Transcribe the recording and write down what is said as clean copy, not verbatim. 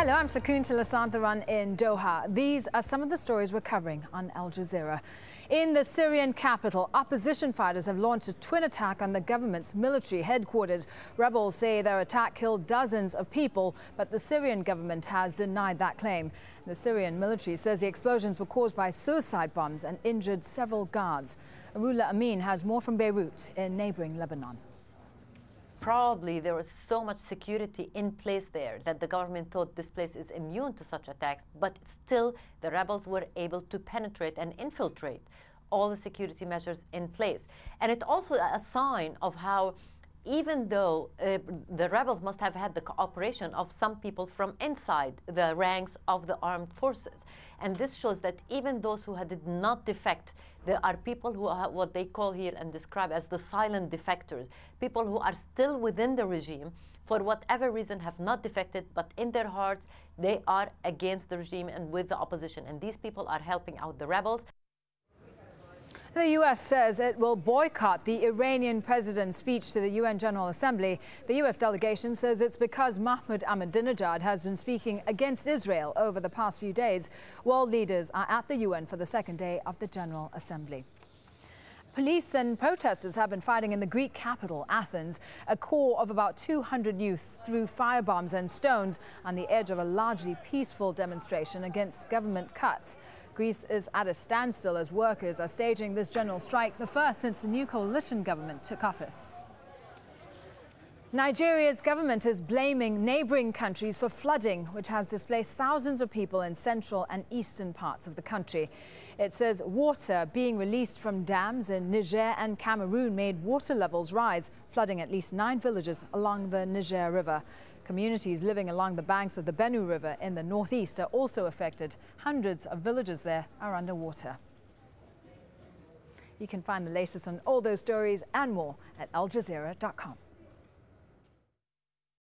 Hello, I'm Shakoon Tilasantharan in Doha. These are some of the stories we're covering on Al Jazeera. In the Syrian capital, opposition fighters have launched a twin attack on the government's military headquarters. Rebels say their attack killed dozens of people, but the Syrian government has denied that claim. The Syrian military says the explosions were caused by suicide bombs and injured several guards. Arula Amin has more from Beirut in neighboring Lebanon. Probably there was so much security in place there that the government thought this place is immune to such attacks, but still the rebels were able to penetrate and infiltrate all the security measures in place. And it's also a sign of how, even though the rebels must have had the cooperation of some people from inside the ranks of the armed forces. And this shows that even those who did not defect, there are people who are what they call here and describe as the silent defectors, people who are still within the regime, for whatever reason have not defected, but in their hearts they are against the regime and with the opposition. And these people are helping out the rebels. The U.S. says it will boycott the Iranian president's speech to the UN General Assembly. The U.S. delegation says it's because Mahmoud Ahmadinejad has been speaking against Israel over the past few days. World leaders are at the UN for the second day of the General Assembly. Police and protesters have been fighting in the Greek capital, Athens. A core of about 200 youths threw firebombs and stones on the edge of a largely peaceful demonstration against government cuts. Greece is at a standstill as workers are staging this general strike, the first since the new coalition government took office. Nigeria's government is blaming neighboring countries for flooding, which has displaced thousands of people in central and eastern parts of the country. It says water being released from dams in Niger and Cameroon made water levels rise, flooding at least 9 villages along the Niger River. Communities living along the banks of the Benue River in the northeast are also affected. Hundreds of villages there are underwater. You can find the latest on all those stories and more at aljazeera.com.